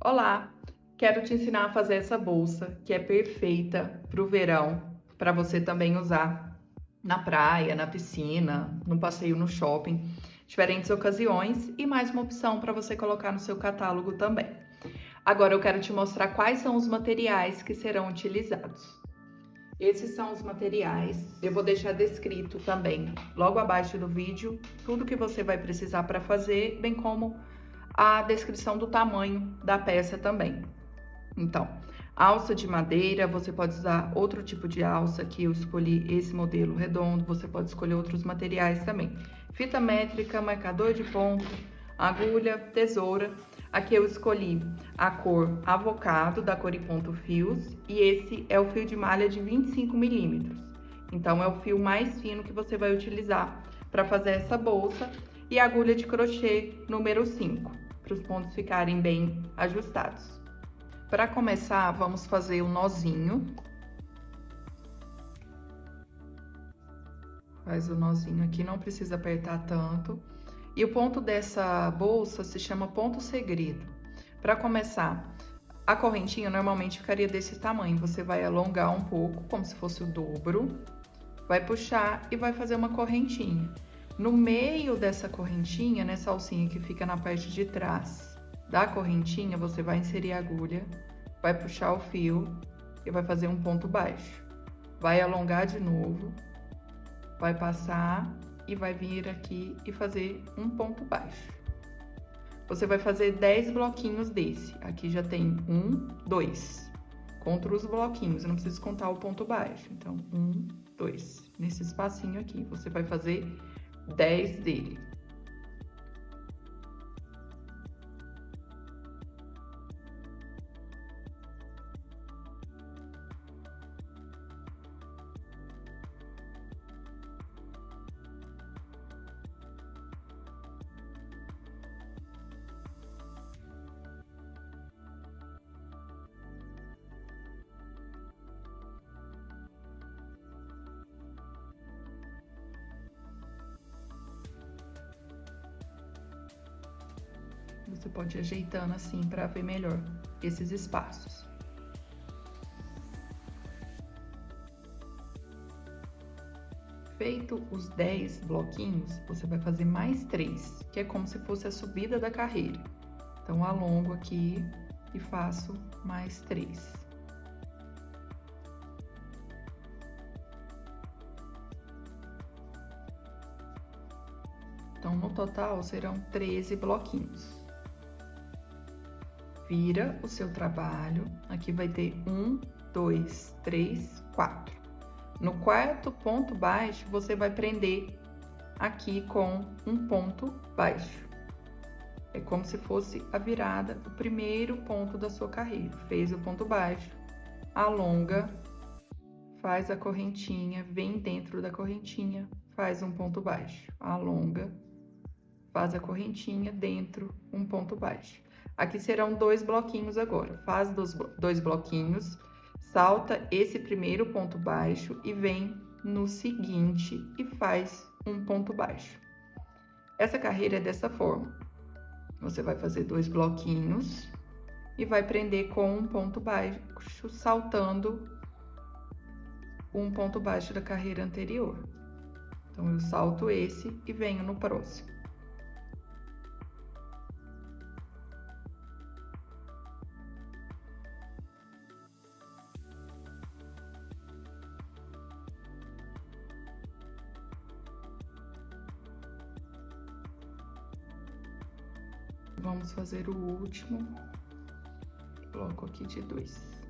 Olá, quero te ensinar a fazer essa bolsa que é perfeita para o verão, para você também usar na praia, na piscina, no passeio no shopping, diferentes ocasiões e mais uma opção para você colocar no seu catálogo também. Agora eu quero te mostrar quais são os materiais que serão utilizados. Esses são os materiais, eu vou deixar descrito também logo abaixo do vídeo tudo que você vai precisar para fazer, bem como a descrição do tamanho da peça também. Então, alça de madeira, você pode usar outro tipo de alça, que eu escolhi esse modelo redondo, você pode escolher outros materiais também. Fita métrica, marcador de ponto, agulha, tesoura. Aqui eu escolhi a cor avocado, da Cor e Ponto Fios, e esse é o fio de malha de 25 milímetros. Então, é o fio mais fino que você vai utilizar para fazer essa bolsa, e a agulha de crochê número 5, para os pontos ficarem bem ajustados. Para começar, vamos fazer o nozinho. Faz o nozinho aqui, não precisa apertar tanto. E o ponto dessa bolsa se chama ponto segredo. Para começar, a correntinha normalmente ficaria desse tamanho. Você vai alongar um pouco, como se fosse o dobro. Vai puxar e vai fazer uma correntinha. No meio dessa correntinha, nessa alcinha que fica na parte de trás da correntinha, você vai inserir a agulha, vai puxar o fio e vai fazer um ponto baixo. Vai alongar de novo, vai passar e vai vir aqui e fazer um ponto baixo. Você vai fazer 10 bloquinhos desse. Aqui já tem 1, 2. Contra os bloquinhos, eu não preciso contar o ponto baixo. Então, 1, 2. Nesse espacinho aqui, você vai fazer 10 dele. Você pode ir ajeitando assim para ver melhor esses espaços. Feito os 10 bloquinhos, você vai fazer mais 3, que é como se fosse a subida da carreira. Então, alongo aqui e faço mais 3. Então, no total, serão 13 bloquinhos. Vira o seu trabalho, aqui vai ter 1, 2, 3, 4. No quarto ponto baixo, você vai prender aqui com um ponto baixo. É como se fosse a virada, o primeiro ponto da sua carreira. Fez o ponto baixo, alonga, faz a correntinha, vem dentro da correntinha, faz um ponto baixo, alonga, faz a correntinha dentro, um ponto baixo. Aqui serão 2 bloquinhos agora. Faz 2 bloquinhos, salta esse primeiro ponto baixo e vem no seguinte e faz um ponto baixo. Essa carreira é dessa forma. Você vai fazer 2 bloquinhos e vai prender com um ponto baixo, saltando um ponto baixo da carreira anterior. Então, eu salto esse e venho no próximo. Vamos fazer o último bloco aqui de 2.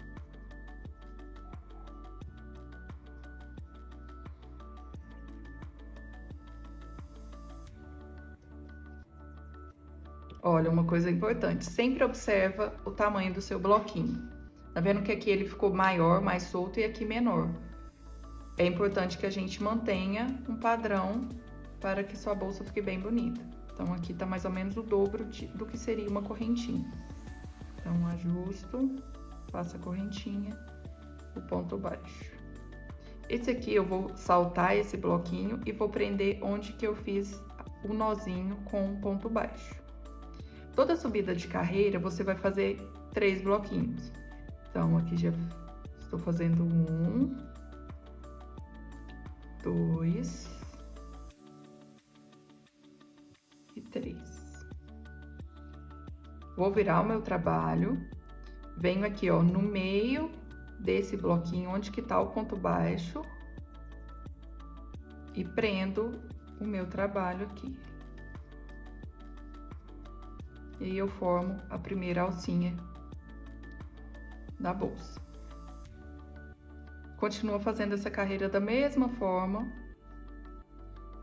Olha, uma coisa importante, sempre observa o tamanho do seu bloquinho. Tá vendo que aqui ele ficou maior, mais solto, e aqui menor. É importante que a gente mantenha um padrão para que sua bolsa fique bem bonita. Então, aqui tá mais ou menos o dobro do que seria uma correntinha. Então, ajusto, faço a correntinha, o ponto baixo. Esse aqui eu vou saltar esse bloquinho e vou prender onde que eu fiz o nozinho com um ponto baixo. Toda subida de carreira, você vai fazer 3 bloquinhos. Então, aqui já estou fazendo 1, 2 e 3. Vou virar o meu trabalho, venho aqui, ó, no meio desse bloquinho, onde que tá o ponto baixo, e prendo o meu trabalho aqui. E aí eu formo a primeira alcinha da bolsa. Continua fazendo essa carreira da mesma forma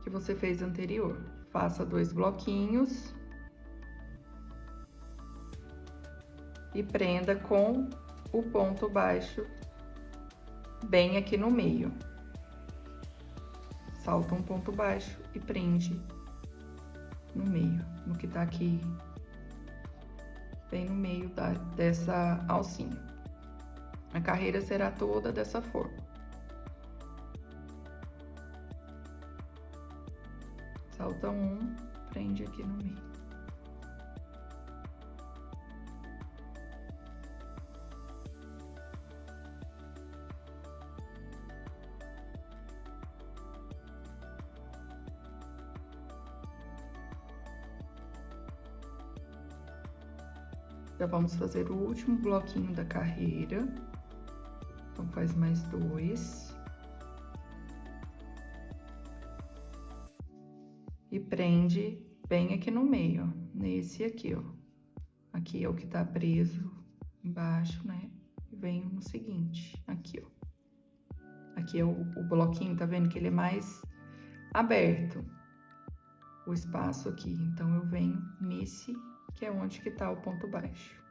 que você fez anterior. Faça 2 bloquinhos e prenda com o ponto baixo bem aqui no meio. Salta um ponto baixo e prende no meio, no que tá aqui, bem no meio dessa alcinha. A carreira será toda dessa forma. Salta um, prende aqui no meio. Já vamos fazer o último bloquinho da carreira. Então, faz mais 2. E prende bem aqui no meio, ó. Nesse aqui, ó. Aqui é o que tá preso embaixo, né? E venho no seguinte, aqui, ó. Aqui é o bloquinho, tá vendo que ele é mais aberto, o espaço aqui. Então, eu venho nesse, que é onde que tá o ponto baixo.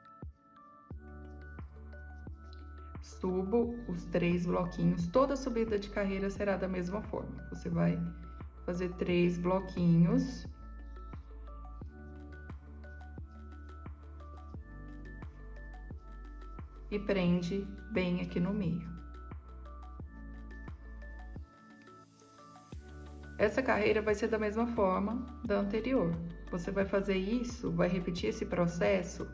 Subo os 3 bloquinhos, toda subida de carreira será da mesma forma. Você vai fazer 3 bloquinhos. E prende bem aqui no meio. Essa carreira vai ser da mesma forma da anterior. Você vai fazer isso, vai repetir esse processo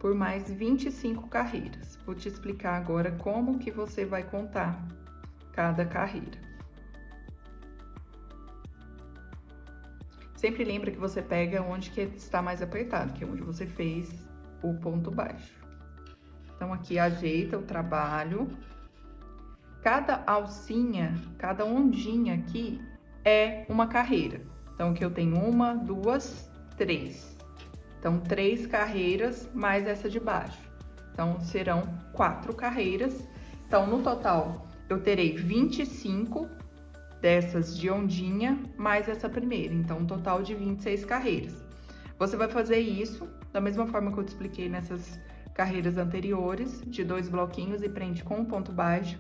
por mais 25 carreiras. Vou te explicar agora como que você vai contar cada carreira. Sempre lembra que você pega onde que está mais apertado, que é onde você fez o ponto baixo. Então, aqui ajeita o trabalho. Cada alcinha, cada ondinha aqui é uma carreira. Então, aqui eu tenho 1, 2, 3. Então, 3 carreiras mais essa de baixo. Então, serão 4 carreiras. Então, no total, eu terei 25 dessas de ondinha mais essa primeira. Então, um total de 26 carreiras. Você vai fazer isso da mesma forma que eu te expliquei nessas carreiras anteriores, de 2 bloquinhos e prende com um ponto baixo,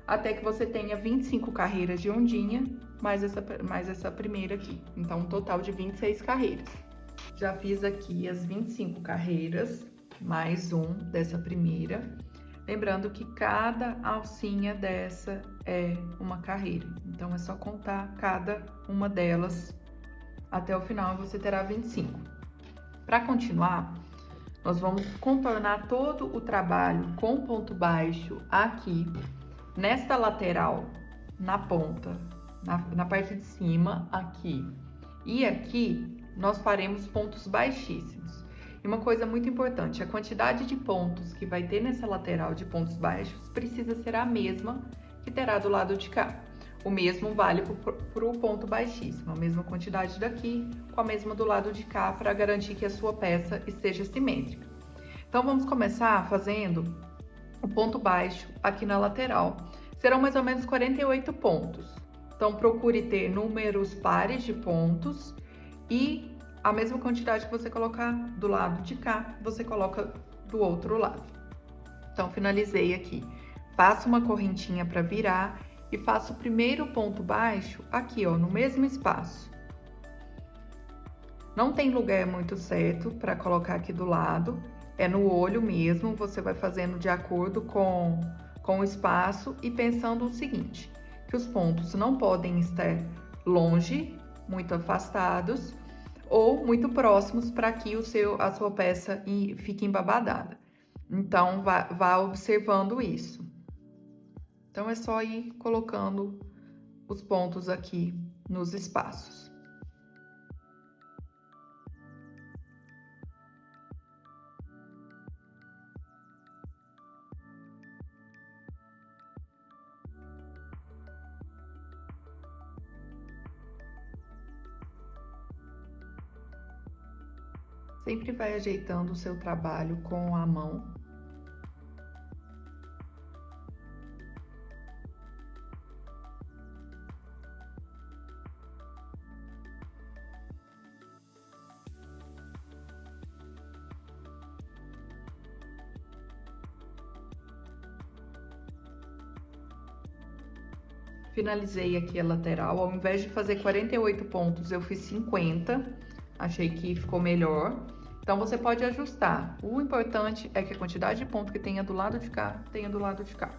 até que você tenha 25 carreiras de ondinha mais essa primeira aqui. Então, um total de 26 carreiras. Já fiz aqui as 25 carreiras, mais um dessa primeira. Lembrando que cada alcinha dessa é uma carreira. Então, é só contar cada uma delas até o final e você terá 25. Para continuar, nós vamos contornar todo o trabalho com ponto baixo aqui, nesta lateral, na ponta, na parte de cima, aqui. E aqui, nós faremos pontos baixíssimos. E uma coisa muito importante, a quantidade de pontos que vai ter nessa lateral de pontos baixos precisa ser a mesma que terá do lado de cá. O mesmo vale para o ponto baixíssimo, a mesma quantidade daqui com a mesma do lado de cá para garantir que a sua peça esteja simétrica. Então, vamos começar fazendo o ponto baixo aqui na lateral. Serão mais ou menos 48 pontos. Então, procure ter números pares de pontos e a mesma quantidade que você colocar do lado de cá, você coloca do outro lado. Então, finalizei aqui. Faço uma correntinha para virar e faço o primeiro ponto baixo aqui, ó, no mesmo espaço. Não tem lugar muito certo para colocar aqui do lado, é no olho mesmo, você vai fazendo de acordo com o espaço e pensando o seguinte, que os pontos não podem estar longe, muito afastados, ou muito próximos para que a sua peça fique embabadada. Então, vá observando isso. Então, é só ir colocando os pontos aqui nos espaços. Sempre vai ajeitando o seu trabalho com a mão. Finalizei aqui a lateral, ao invés de fazer 48 pontos, eu fiz 50, achei que ficou melhor. Então, você pode ajustar. O importante é que a quantidade de ponto que tenha do lado de cá, tenha do lado de cá,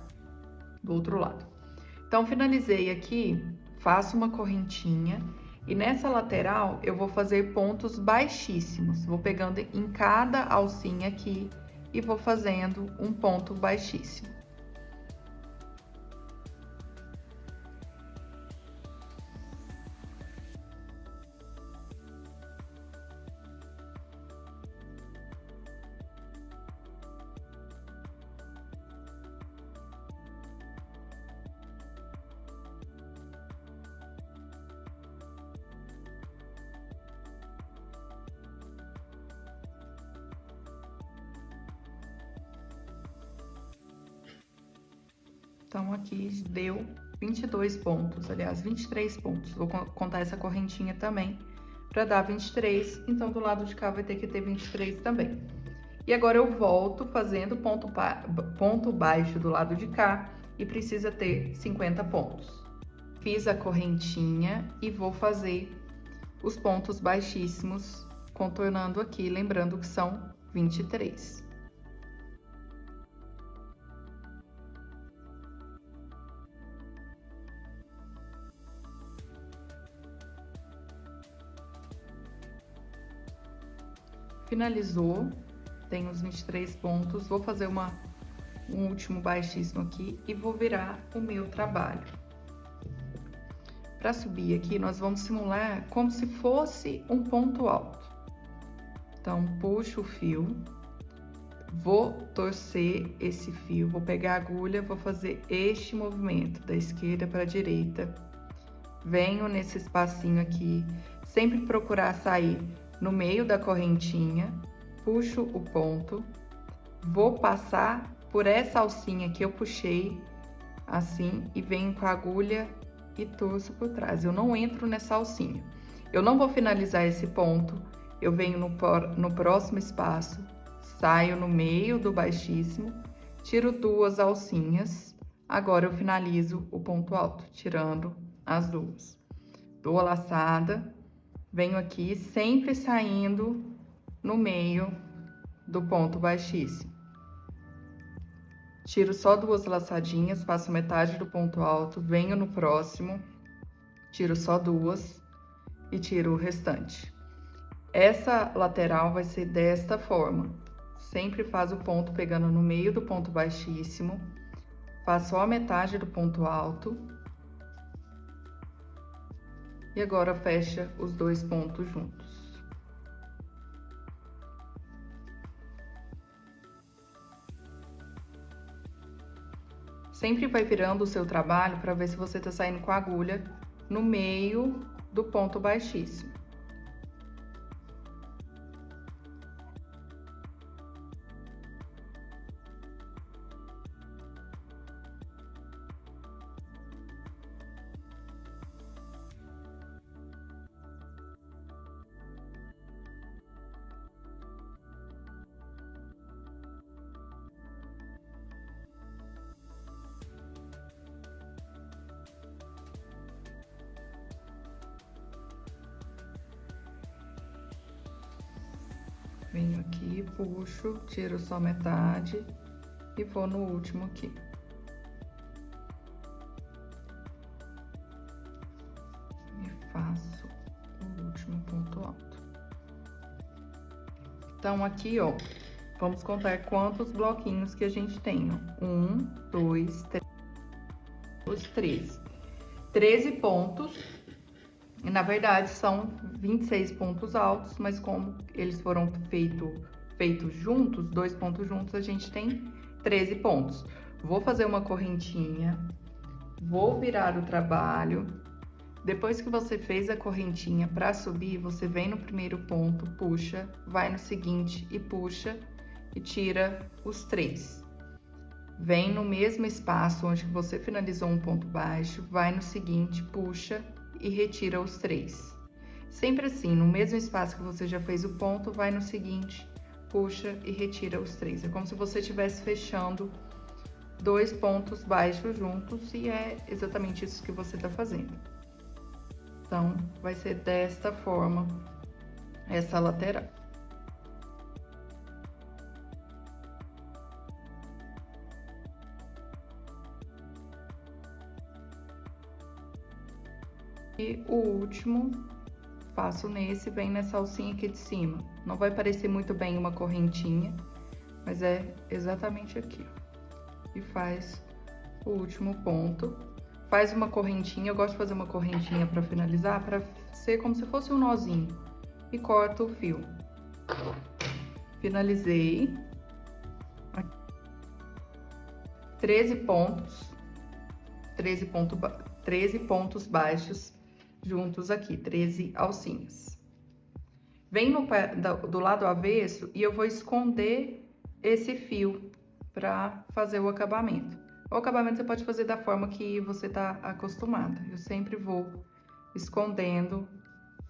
do outro lado. Então, finalizei aqui, faço uma correntinha e nessa lateral eu vou fazer pontos baixíssimos. Vou pegando em cada alcinha aqui e vou fazendo um ponto baixíssimo. Então, aqui deu 22 pontos, aliás, 23 pontos. Vou contar essa correntinha também para dar 23, então do lado de cá vai ter que ter 23 também. E agora eu volto fazendo ponto baixo do lado de cá e precisa ter 50 pontos. Fiz a correntinha e vou fazer os pontos baixíssimos, contornando aqui, lembrando que são 23. Finalizou, tem os 23 pontos, vou fazer um último baixíssimo aqui e vou virar o meu trabalho. Para subir aqui, nós vamos simular como se fosse um ponto alto. Então, puxo o fio, vou torcer esse fio, vou pegar a agulha, vou fazer este movimento da esquerda para a direita. Venho nesse espacinho aqui, sempre procurar sair no meio da correntinha, puxo o ponto, vou passar por essa alcinha que eu puxei, assim, e venho com a agulha e torço por trás. Eu não entro nessa alcinha. Eu não vou finalizar esse ponto, eu venho no próximo espaço, saio no meio do baixíssimo, tiro 2 alcinhas, agora eu finalizo o ponto alto, tirando as 2. Dou a laçada, venho aqui sempre saindo no meio do ponto baixíssimo. Tiro só 2 laçadinhas, faço metade do ponto alto, venho no próximo, tiro só 2 e tiro o restante. Essa lateral vai ser desta forma. Sempre faz o ponto pegando no meio do ponto baixíssimo, faço só a metade do ponto alto. E agora fecha os 2 pontos juntos. Sempre vai virando o seu trabalho para ver se você tá saindo com a agulha no meio do ponto baixíssimo. Venho aqui, puxo, tiro só metade e vou no último aqui. E faço o último ponto alto. Então, aqui, ó, Vamos contar quantos bloquinhos que a gente tem, ó. 1, 2, 3. 13 pontos. E, na verdade, são 26 pontos altos, mas como eles foram feitos juntos, 2 pontos juntos, a gente tem 13 pontos. Vou fazer uma correntinha, vou virar o trabalho. Depois que você fez a correntinha para subir, você vem no primeiro ponto, puxa, vai no seguinte e puxa e tira os 3. Vem no mesmo espaço onde você finalizou um ponto baixo, vai no seguinte, puxa e retira os 3. Sempre assim, no mesmo espaço que você já fez o ponto, vai no seguinte, puxa e retira os 3. É como se você estivesse fechando 2 pontos baixos juntos e é exatamente isso que você está fazendo. Então, vai ser desta forma essa lateral. E o último, faço nesse, vem nessa alcinha aqui de cima. Não vai parecer muito bem uma correntinha, mas é exatamente aqui, ó. E faz o último ponto. Faz uma correntinha, eu gosto de fazer uma correntinha para finalizar, para ser como se fosse um nozinho. E corto o fio. Finalizei. 13 pontos. 13 pontos baixos juntos aqui, 13 alcinhas. Vem do lado avesso e eu vou esconder esse fio para fazer o acabamento. O acabamento você pode fazer da forma que você tá acostumada. Eu sempre vou escondendo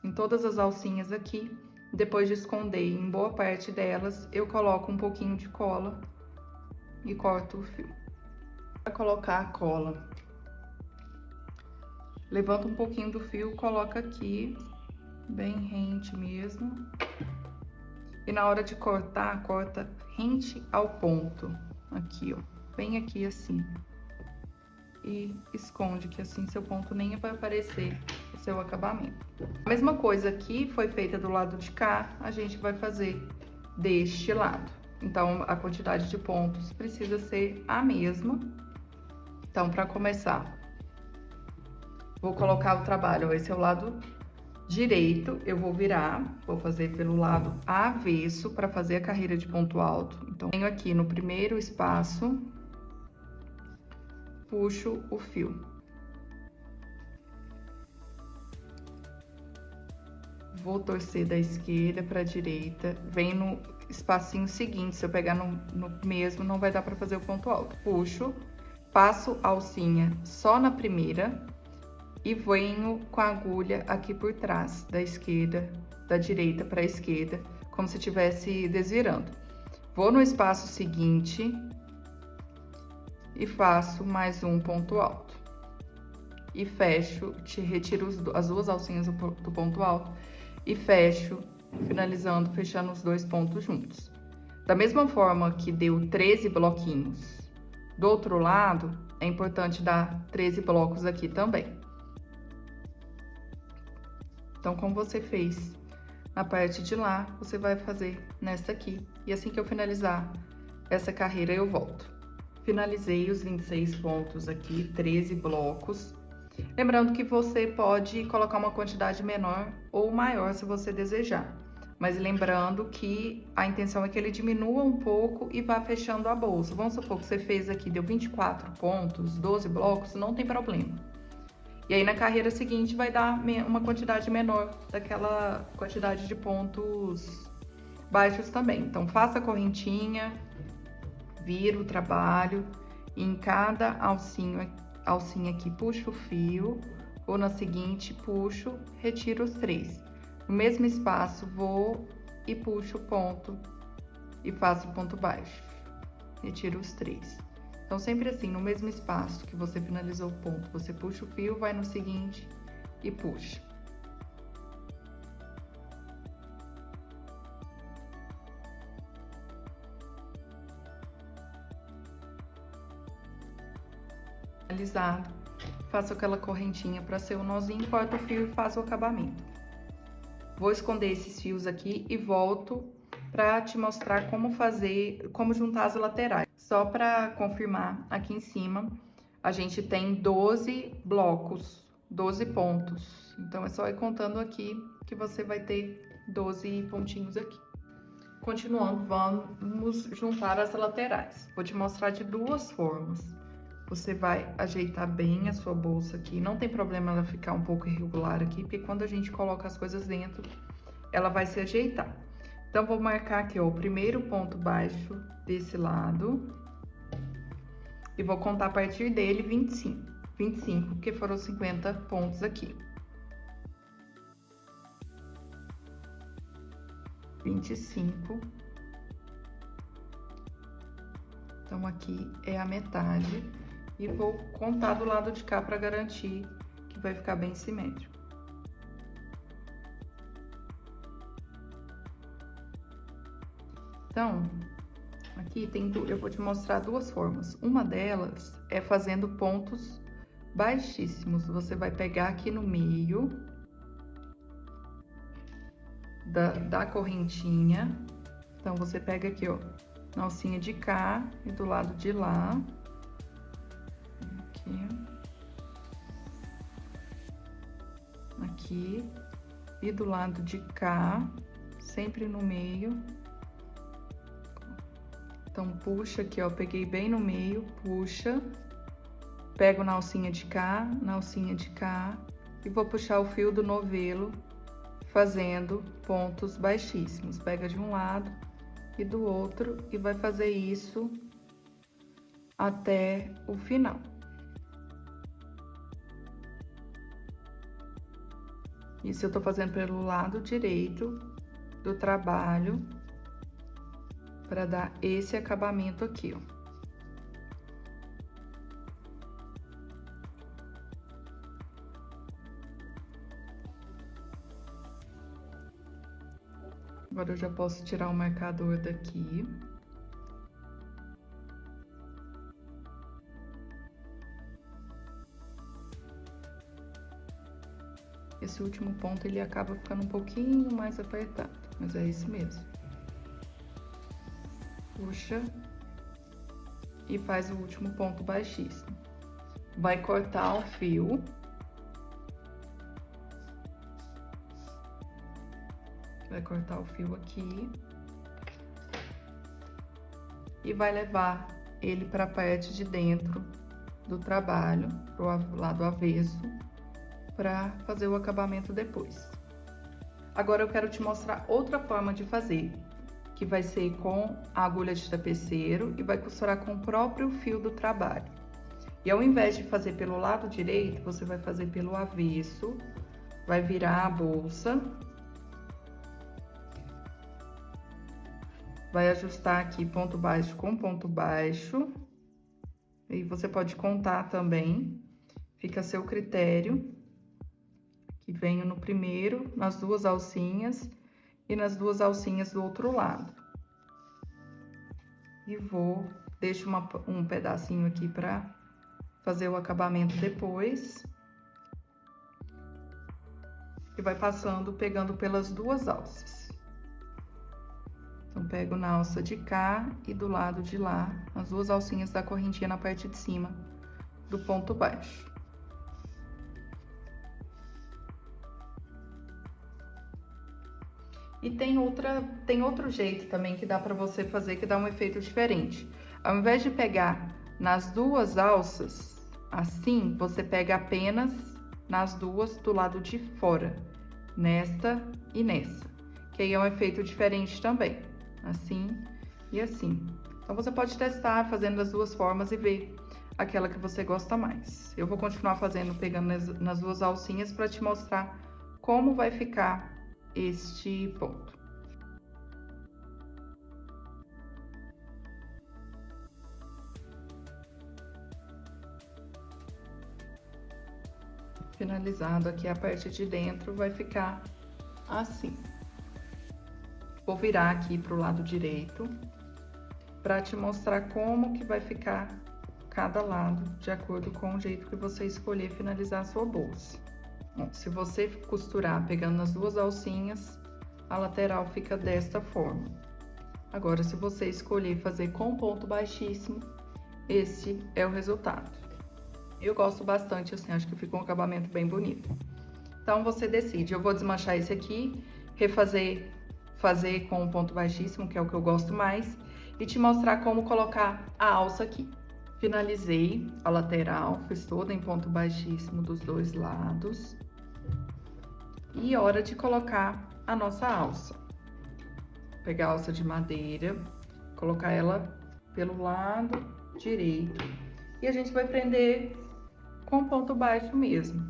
em todas as alcinhas aqui. Depois de esconder em boa parte delas, eu coloco um pouquinho de cola e corto o fio. Para colocar a cola, levanta um pouquinho do fio, coloca aqui, bem rente mesmo. E na hora de cortar, corta rente ao ponto, aqui, ó, bem aqui assim. E esconde, que assim seu ponto nem vai aparecer o seu acabamento. A mesma coisa aqui foi feita do lado de cá, a gente vai fazer deste lado. Então, a quantidade de pontos precisa ser a mesma. Então, para começar, vou colocar o trabalho, esse é o lado direito, eu vou virar, vou fazer pelo lado avesso para fazer a carreira de ponto alto. Então, venho aqui no primeiro espaço, puxo o fio. Vou torcer da esquerda para a direita, vem no espacinho seguinte, se eu pegar no mesmo, não vai dar para fazer o ponto alto. Puxo, passo a alcinha só na primeira e venho com a agulha aqui por trás, da direita para a esquerda, como se estivesse desvirando. Vou no espaço seguinte e faço mais um ponto alto. E fecho, retiro as duas alcinhas do ponto alto e fecho, finalizando, fechando os 2 pontos juntos. Da mesma forma que deu 13 bloquinhos do outro lado, é importante dar 13 blocos aqui também. Então, como você fez na parte de lá, você vai fazer nessa aqui. E assim que eu finalizar essa carreira, eu volto. Finalizei os 26 pontos aqui, 13 blocos. Lembrando que você pode colocar uma quantidade menor ou maior se você desejar. Mas lembrando que a intenção é que ele diminua um pouco e vá fechando a bolsa. Vamos supor que você fez aqui, deu 24 pontos, 12 blocos, não tem problema. E aí, na carreira seguinte, vai dar uma quantidade menor daquela quantidade de pontos baixos também. Então, faça a correntinha, vira o trabalho e em cada alcinha aqui, puxo o fio, ou na seguinte, puxo, retiro os 3. No mesmo espaço, vou e puxo o ponto e faço o ponto baixo. Retiro os 3. Então, sempre assim, no mesmo espaço que você finalizou o ponto, você puxa o fio, vai no seguinte e puxa. Finalizado, faço aquela correntinha para ser o nozinho, corto o fio e faço o acabamento. Vou esconder esses fios aqui e volto para te mostrar como fazer, como juntar as laterais. Só para confirmar, aqui em cima a gente tem 12 blocos, 12 pontos. Então é só ir contando aqui que você vai ter 12 pontinhos aqui. Continuando, vamos juntar as laterais. Vou te mostrar de duas formas. Você vai ajeitar bem a sua bolsa aqui. Não tem problema ela ficar um pouco irregular aqui, porque quando a gente coloca as coisas dentro, ela vai se ajeitar. Então, vou marcar aqui, ó, o primeiro ponto baixo desse lado. E vou contar a partir dele 25. 25, porque foram 50 pontos aqui. 25. Então, aqui é a metade. E vou contar do lado de cá para garantir que vai ficar bem simétrico. Então, aqui eu vou te mostrar duas formas. Uma delas é fazendo pontos baixíssimos. Você vai pegar aqui no meio da correntinha. Então, você pega aqui, ó, na alcinha de cá e do lado de lá. Aqui e do lado de cá, sempre no meio. Então, puxa aqui, ó, peguei bem no meio, puxa, pego na alcinha de cá, na alcinha de cá e vou puxar o fio do novelo fazendo pontos baixíssimos. Pega de um lado e do outro e vai fazer isso até o final. Isso eu tô fazendo pelo lado direito do trabalho, para dar esse acabamento aqui, ó. Agora eu já posso tirar o marcador daqui. Esse último ponto, ele acaba ficando um pouquinho mais apertado, mas é isso mesmo. Puxa e faz o último ponto baixíssimo. Vai cortar o fio. Vai cortar o fio aqui. E vai levar ele para a parte de dentro do trabalho, pro lado avesso, para fazer o acabamento depois. Agora eu quero te mostrar outra forma de fazer, que vai ser com a agulha de tapeceiro e vai costurar com o próprio fio do trabalho. E ao invés de fazer pelo lado direito, você vai fazer pelo avesso, vai virar a bolsa, vai ajustar aqui ponto baixo com ponto baixo, e você pode contar também, fica a seu critério. Que venho no primeiro, nas duas alcinhas e nas duas alcinhas do outro lado. E deixo um pedacinho aqui para fazer o acabamento depois. E vai passando, pegando pelas duas alças. Então, pego na alça de cá e do lado de lá, as duas alcinhas da correntinha na parte de cima do ponto baixo. E tem outro jeito também que dá para você fazer, que dá um efeito diferente. Ao invés de pegar nas duas alças, assim, você pega apenas nas duas do lado de fora, nesta e nessa. Que aí é um efeito diferente também, assim e assim. Então, você pode testar fazendo das duas formas e ver aquela que você gosta mais. Eu vou continuar fazendo, pegando nas duas alcinhas para te mostrar como vai ficar este ponto. Finalizado aqui a parte de dentro, vai ficar assim. Vou virar aqui pro lado direito, para te mostrar como que vai ficar cada lado, de acordo com o jeito que você escolher finalizar a sua bolsa. Bom, se você costurar pegando nas duas alcinhas, a lateral fica desta forma. Agora, se você escolher fazer com ponto baixíssimo, esse é o resultado. Eu gosto bastante, assim, acho que fica um acabamento bem bonito. Então, você decide. Eu vou desmanchar esse aqui, fazer com o ponto baixíssimo, que é o que eu gosto mais, e te mostrar como colocar a alça aqui. Finalizei a lateral, fiz toda em ponto baixíssimo dos dois lados. E hora de colocar a nossa alça. Pegar a alça de madeira, colocar ela pelo lado direito. E a gente vai prender com ponto baixo mesmo.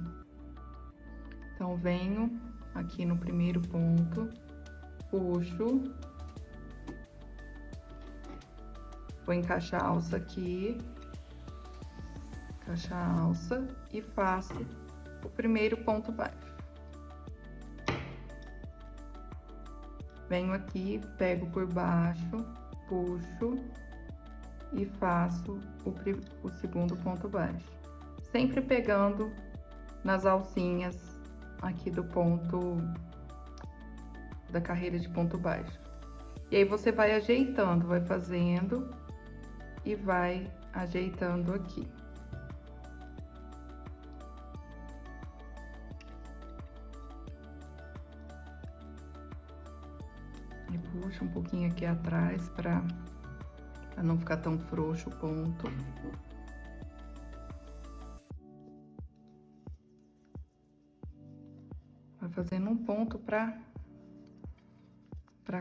Então, venho aqui no primeiro ponto, puxo. Vou encaixar a alça aqui. Encaixar a alça e faço o primeiro ponto baixo. Venho aqui, pego por baixo, puxo e faço o segundo ponto baixo. Sempre pegando nas alcinhas aqui do ponto, da carreira de ponto baixo. E aí, você vai ajeitando, vai fazendo e vai ajeitando aqui. E puxa um pouquinho aqui atrás para não ficar tão frouxo o ponto. Vai fazendo um ponto para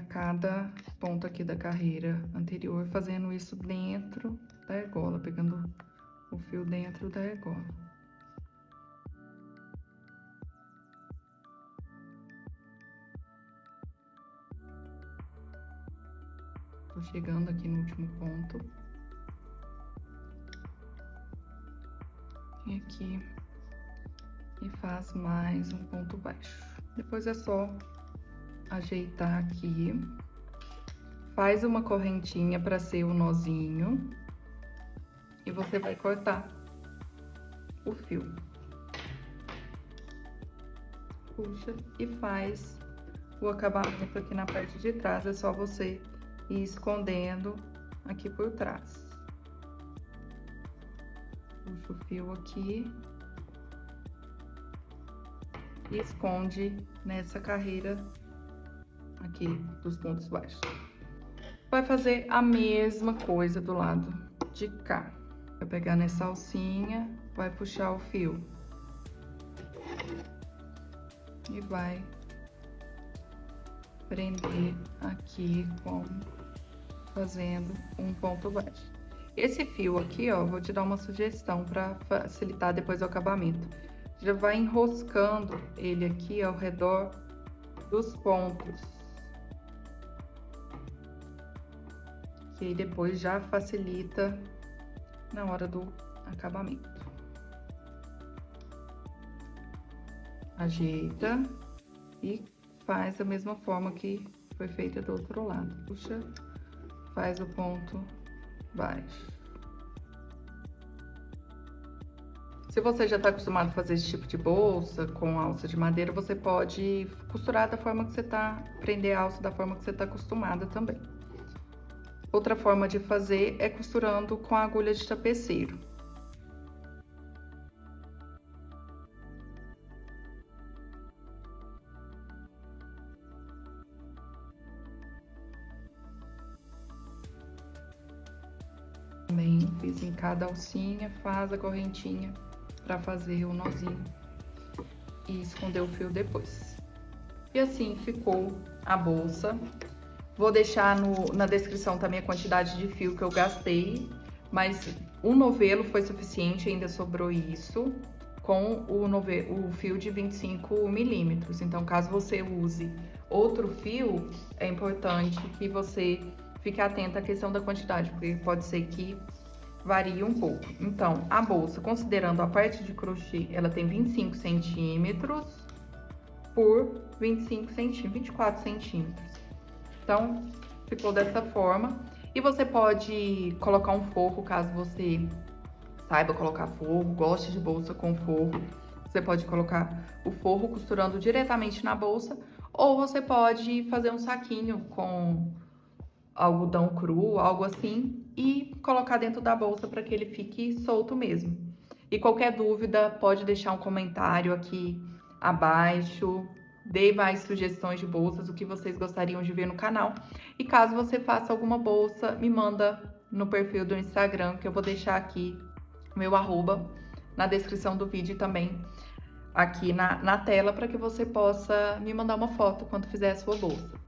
cada ponto aqui da carreira anterior, fazendo isso dentro da argola, pegando o fio dentro da argola. Tô chegando aqui no último ponto. E aqui. E faz mais um ponto baixo. Depois é só ajeitar aqui. Faz uma correntinha para ser o nozinho. E você vai cortar o fio. Puxa e faz o acabamento aqui na parte de trás. É só você ir escondendo aqui por trás. Puxa o fio aqui. E esconde nessa carreira aqui dos pontos baixos. Vai fazer a mesma coisa do lado de cá. Vai pegar nessa alcinha, vai puxar o fio. E vai prender aqui fazendo um ponto baixo. Esse fio aqui, ó, vou te dar uma sugestão para facilitar depois o acabamento. Já vai enroscando ele aqui ao redor dos pontos. Que aí depois já facilita na hora do acabamento. Ajeita e faz da mesma forma que foi feita do outro lado. Puxa, faz o ponto baixo. Se você já está acostumado a fazer esse tipo de bolsa com alça de madeira, você pode costurar da forma que você tá, prender a alça da forma que você tá acostumada também. Outra forma de fazer é costurando com a agulha de tapeceiro. Também fiz em cada alcinha, faz a correntinha para fazer o nozinho e esconder o fio depois. E assim ficou a bolsa. Vou deixar na descrição também a quantidade de fio que eu gastei, mas um novelo foi suficiente, ainda sobrou isso, com o fio de 25 milímetros. Então, caso você use outro fio, é importante que você fique atenta à questão da quantidade, porque pode ser que varie um pouco. Então, a bolsa, considerando a parte de crochê, ela tem 25 centímetros por 25 centímetros, 24 centímetros. Então, ficou dessa forma. E você pode colocar um forro, caso você saiba colocar forro, goste de bolsa com forro. Você pode colocar o forro costurando diretamente na bolsa, ou você pode fazer um saquinho com algodão cru, algo assim, e colocar dentro da bolsa para que ele fique solto mesmo. E qualquer dúvida, pode deixar um comentário aqui abaixo, dê mais sugestões de bolsas, o que vocês gostariam de ver no canal. E caso você faça alguma bolsa, me manda no perfil do Instagram, que eu vou deixar aqui meu arroba na descrição do vídeo e também aqui na tela, para que você possa me mandar uma foto quando fizer a sua bolsa.